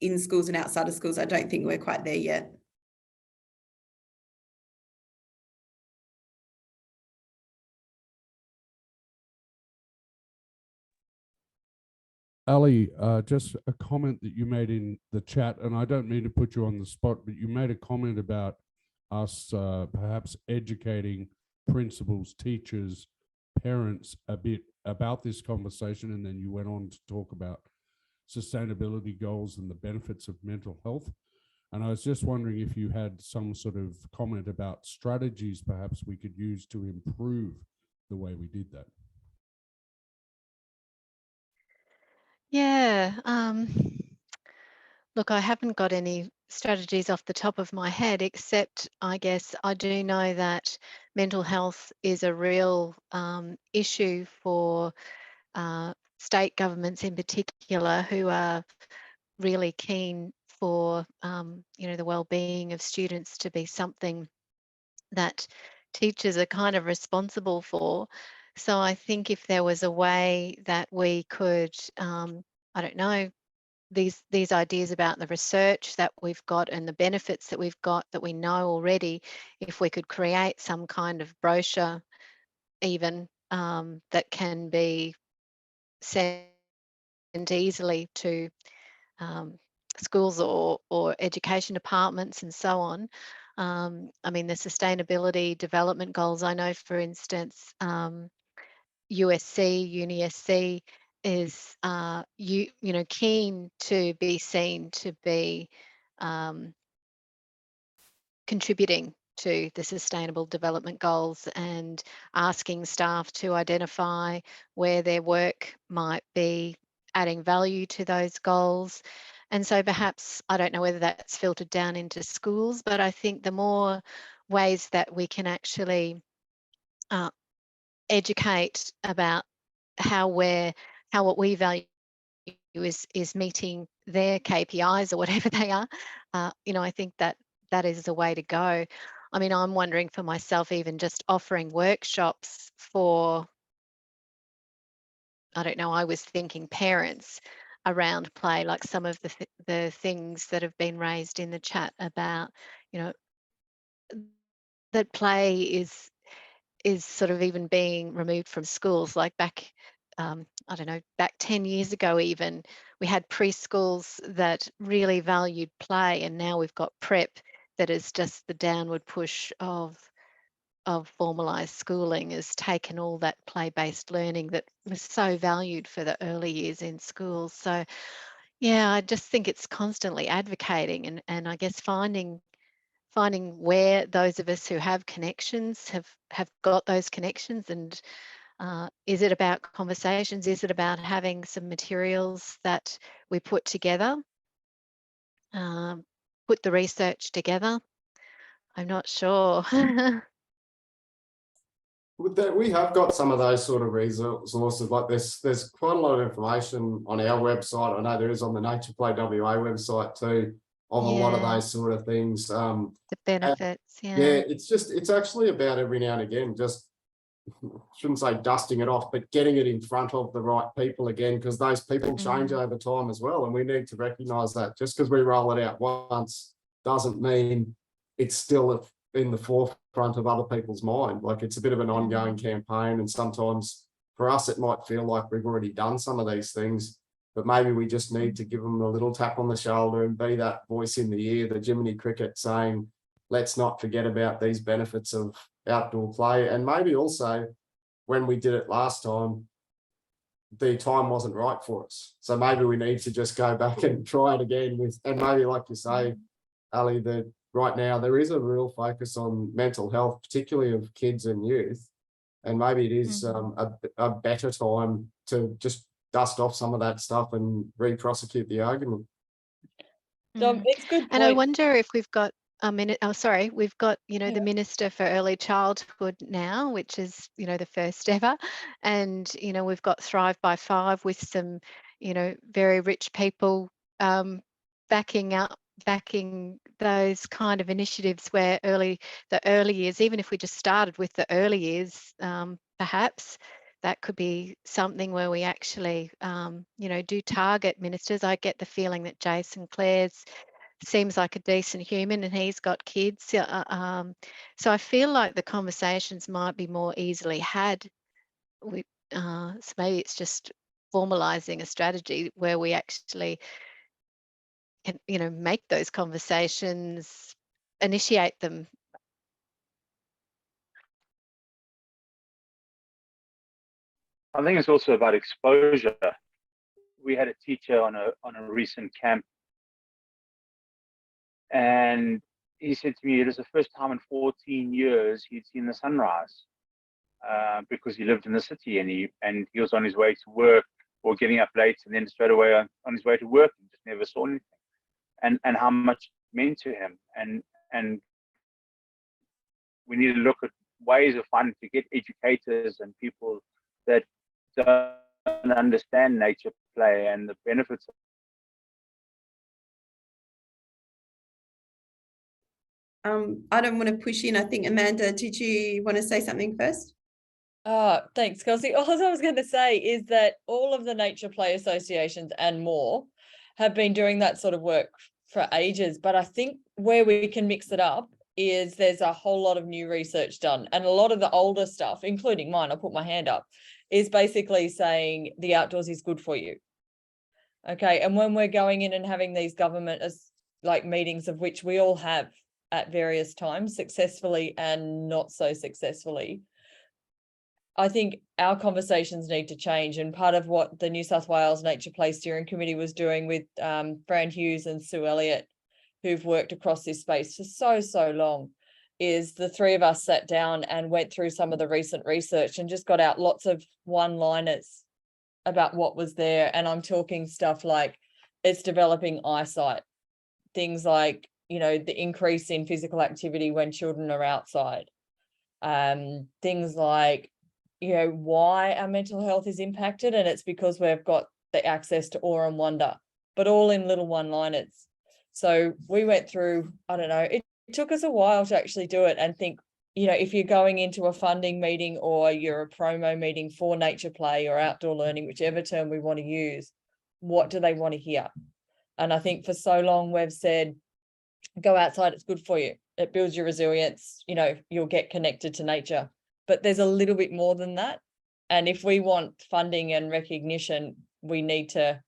Speaker 3: in schools and outside of schools, I don't think we're quite there yet.
Speaker 1: Ali, just a comment that you made in the chat, and I don't mean to put you on the spot, but you made a comment about us perhaps educating principals, teachers, parents a bit about this conversation, and then you went on to talk about sustainability goals and the benefits of mental health. And I was just wondering if you had some sort of comment about strategies perhaps we could use to improve the way we did that.
Speaker 8: Yeah, look, I haven't got any strategies off the top of my head, except I guess I do know that mental health is a real issue for state governments in particular, who are really keen for the well-being of students to be something that teachers are kind of responsible for. So I think if there was a way that we could, I don't know, these ideas about the research that we've got and the benefits that we've got that we know already, if we could create some kind of brochure even that can be sent easily to schools or education departments and so on. I mean, the sustainability development goals, I know, for instance, UniSC is keen to be seen to be contributing to the Sustainable Development Goals and asking staff to identify where their work might be adding value to those goals. And so perhaps, I don't know whether that's filtered down into schools, but I think the more ways that we can actually educate about how what we value is meeting their KPIs or whatever they are, I think that is a way to go. I mean, I'm wondering for myself, even just offering workshops for, I don't know, I was thinking parents around play, like some of the things that have been raised in the chat about, that play is sort of even being removed from schools. Like back, I don't know, back 10 years ago even, we had preschools that really valued play, and now we've got prep that is just the downward push of formalized schooling, has taken all that play-based learning that was so valued for the early years in schools. So yeah, I just think it's constantly advocating and I guess finding where those of us who have connections have got those connections, and is it about conversations? Is it about having some materials that we put together, put the research together? I'm not sure.
Speaker 4: With that, we have got some of those sort of resources. Like there's quite a lot of information on our website. I know there is on the NaturePlay WA website too, of a lot of those sort of things.
Speaker 8: The benefits,
Speaker 4: yeah, it's actually about every now and again, just shouldn't say dusting it off, but getting it in front of the right people again, because those people change over time as well, and we need to recognize that. Just because we roll it out once doesn't mean it's still in the forefront of other people's mind. Like, it's a bit of an ongoing campaign, and sometimes for us it might feel like we've already done some of these things, but maybe we just need to give them a little tap on the shoulder and be that voice in the ear, the Jiminy Cricket, saying, let's not forget about these benefits of outdoor play. And maybe also, when we did it last time, the time wasn't right for us. So maybe we need to just go back and try it again with, and maybe like you say, Ali, that right now there is a real focus on mental health, particularly of kids and youth. And maybe it is a better time to just dust off some of that stuff and re-prosecute the argument.
Speaker 5: It's good point.
Speaker 8: And I wonder if we've got a minute. Oh, sorry, we've got, the Minister for Early Childhood now, which is, the first ever. And, we've got Thrive by 5 with some, very rich people backing those kind of initiatives where the early years, even if we just started with the early years, perhaps that could be something where we actually, do target ministers. I get the feeling that Jason Clare's seems like a decent human, and he's got kids. So I feel like the conversations might be more easily had. So maybe it's just formalizing a strategy where we actually can, make those conversations, initiate them.
Speaker 9: I think it's also about exposure. We had a teacher on a recent camp, and he said to me it was the first time in 14 years he'd seen the sunrise, because he lived in the city, and he was on his way to work or getting up late, and then straight away on his way to work and just never saw anything, and how much it meant to him. And we need to look at ways of finding to get educators and people that don't understand nature play and the benefits.
Speaker 3: I don't want to push in. I think, Amanda, did you want to say something first?
Speaker 5: Thanks, Kelsey. All I was going to say is that all of the nature play associations and more have been doing that sort of work for ages. But I think where we can mix it up is there's a whole lot of new research done, and a lot of the older stuff, including mine, I'll put my hand up, is basically saying the outdoors is good for you. Okay, and when we're going in and having these government meetings, of which we all have at various times, successfully and not so successfully, I think our conversations need to change. And part of what the New South Wales Nature Play Steering Committee was doing with Fran Hughes and Sue Elliott, who've worked across this space for so long, is the three of us sat down and went through some of the recent research and just got out lots of one-liners about what was there. And I'm talking stuff like it's developing eyesight, things like, you know, the increase in physical activity when children are outside, things like, you know, why our mental health is impacted, and it's because we've got the access to awe and wonder, but all in little one-liners. So we went through, I don't know, it took us a while to actually do it and think, you know, if you're going into a funding meeting or you're a promo meeting for NaturePlay or outdoor learning, whichever term we want to use, what do they want to hear? And I think for so long we've said, go outside, it's good for you. It builds your resilience, you know, you'll get connected to nature. But there's a little bit more than that. And if we want funding and recognition, we need to,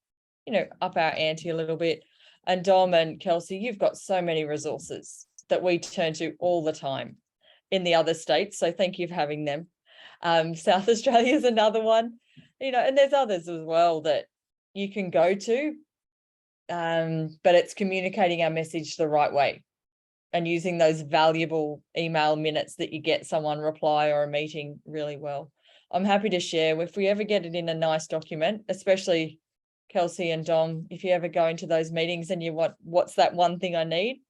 Speaker 5: you know, up our ante a little bit. And Dom and Kelsey, you've got so many resources that we turn to all the time in the other states. So thank you for having them. South Australia is another one, you know, and there's others as well that you can go to. But it's communicating our message the right way and using those valuable email minutes that you get someone reply or a meeting really well. I'm happy to share if we ever get it in a nice document, especially Kelsey and Dom, if you ever go into those meetings and you want, what's that one thing I need?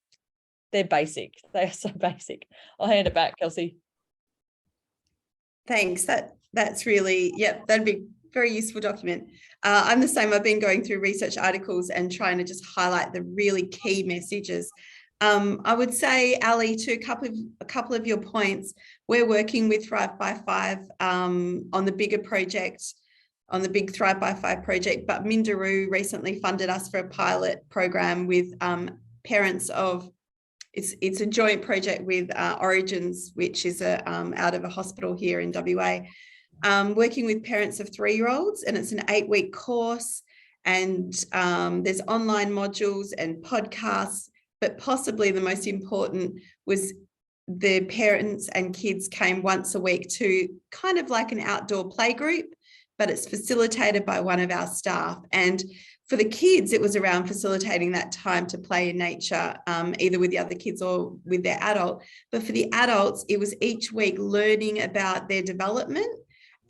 Speaker 5: They're basic. They are so basic. I'll hand it back, Kelsey.
Speaker 3: Thanks. That's really, yeah, that'd be very useful document. I'm the same. I've been going through research articles and trying to just highlight the really key messages. I would say, Ali, to a couple of your points, we're working with Thrive by 5 on the bigger project, on the big Thrive by 5 project, but Minderoo recently funded us for a pilot program with parents of, it's a joint project with Origins, which is out of a hospital here in WA, working with parents of 3-year-olds, and it's an 8-week course, and there's online modules and podcasts, but possibly the most important was the parents and kids came once a week to kind of like an outdoor play group, but it's facilitated by one of our staff. And for the kids, it was around facilitating that time to play in nature, either with the other kids or with their adult. But for the adults, it was each week learning about their development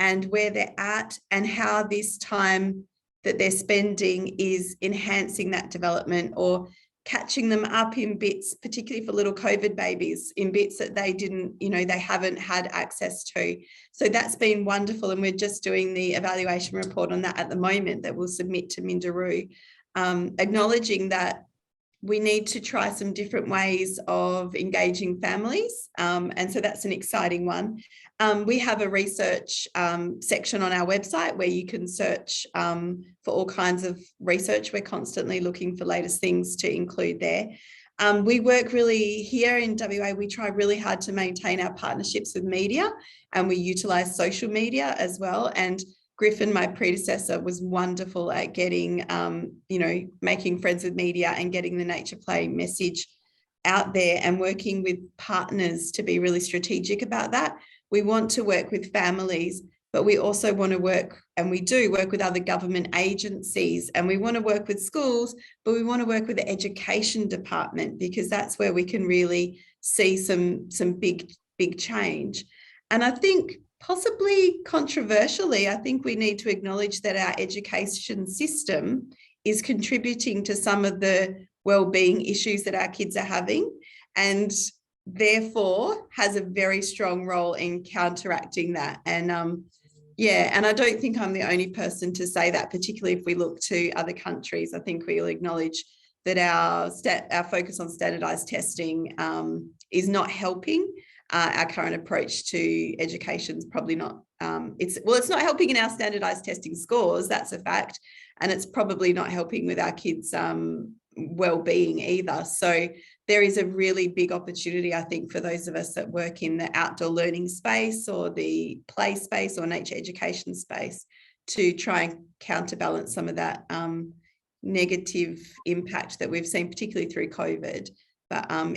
Speaker 3: and where they're at and how this time that they're spending is enhancing that development or catching them up in bits, particularly for little COVID babies, in bits that they didn't, you know, they haven't had access to. So that's been wonderful. And we're just doing the evaluation report on that at the moment that we'll submit to Minderoo, acknowledging that we need to try some different ways of engaging families. And so that's an exciting one. We have a research section on our website where you can search for all kinds of research. We're constantly looking for latest things to include there. We work really here in WA, we try really hard to maintain our partnerships with media, and we utilize social media as well. And Griffin, my predecessor, was wonderful at getting, you know, making friends with media and getting the NaturePlay message out there and working with partners to be really strategic about that. We want to work with families, but we also want to work, and we do work with other government agencies, and we want to work with schools, but we want to work with the education department because that's where we can really see some big change. And I think possibly controversially, I think we need to acknowledge that our education system is contributing to some of the well-being issues that our kids are having, and therefore has a very strong role in counteracting that. And yeah, and I don't think I'm the only person to say that, particularly if we look to other countries. I think we'll acknowledge that our focus on standardized testing is not helping. Our current approach to education is probably not, it's not helping in our standardized testing scores, that's a fact, and it's probably not helping with our kids' well-being either. So there is a really big opportunity, I think, for those of us that work in the outdoor learning space or the play space or nature education space to try and counterbalance some of that negative impact that we've seen, particularly through COVID. But and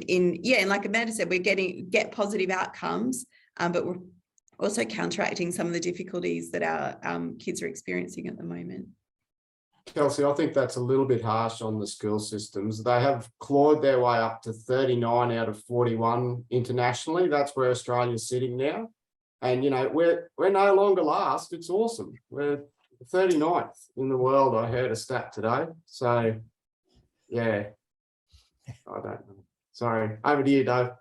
Speaker 3: like Amanda said, we're get positive outcomes, but we're also counteracting some of the difficulties that our kids are experiencing at the moment.
Speaker 4: Kelsey, I think that's a little bit harsh on the school systems. They have clawed their way up to 39 out of 41 internationally. That's where Australia's sitting now. And, you know, we're no longer last. It's awesome. We're 39th in the world. I heard a stat today. So, yeah, I don't know. Sorry. Over to you, Dave.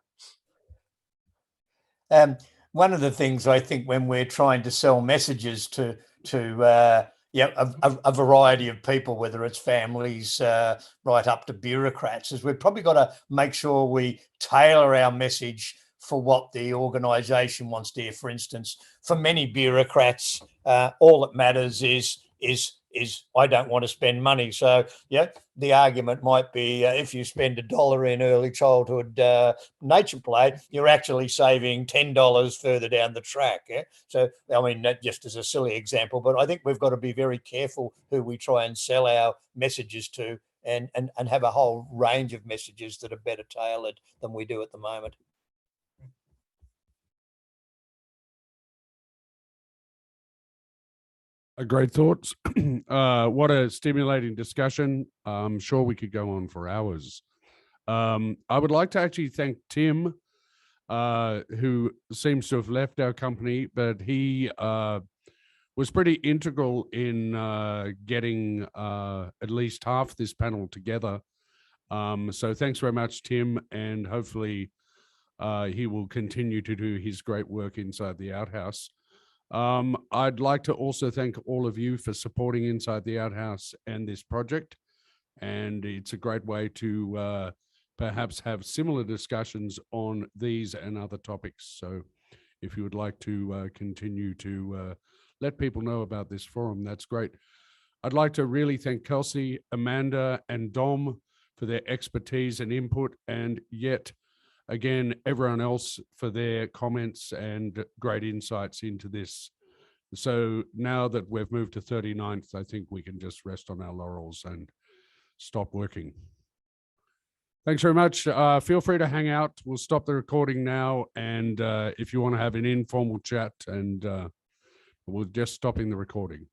Speaker 7: One of the things I think when we're trying to sell messages to a variety of people, whether it's families right up to bureaucrats, is we've probably got to make sure we tailor our message for what the organisation wants to hear. For instance, for many bureaucrats, all that matters is I don't want to spend money. So yeah, the argument might be if you spend $1 in early childhood NaturePlay, you're actually saving $10 further down the track. Yeah? So I mean, that just as a silly example, but I think we've got to be very careful who we try and sell our messages to, and have a whole range of messages that are better tailored than we do at the moment.
Speaker 1: Great thoughts. What a stimulating discussion. I'm sure we could go on for hours. I would like to actually thank Tim, who seems to have left our company, but he was pretty integral in getting at least half this panel together. So thanks very much, Tim, and hopefully he will continue to do his great work inside the OutHaus. I'd like to also thank all of you for supporting Inside the OutHaus and this project. And it's a great way to perhaps have similar discussions on these and other topics. So if you would like to continue to let people know about this forum, that's great. I'd like to really thank Kelsey, Amanda, and Dom for their expertise and input, and yet again, everyone else for their comments and great insights into this. So now that we've moved to 39th, I think we can just rest on our laurels and stop working. Thanks very much. Feel free to hang out. We'll stop the recording now. And if you want to have an informal chat, and we're just stopping the recording.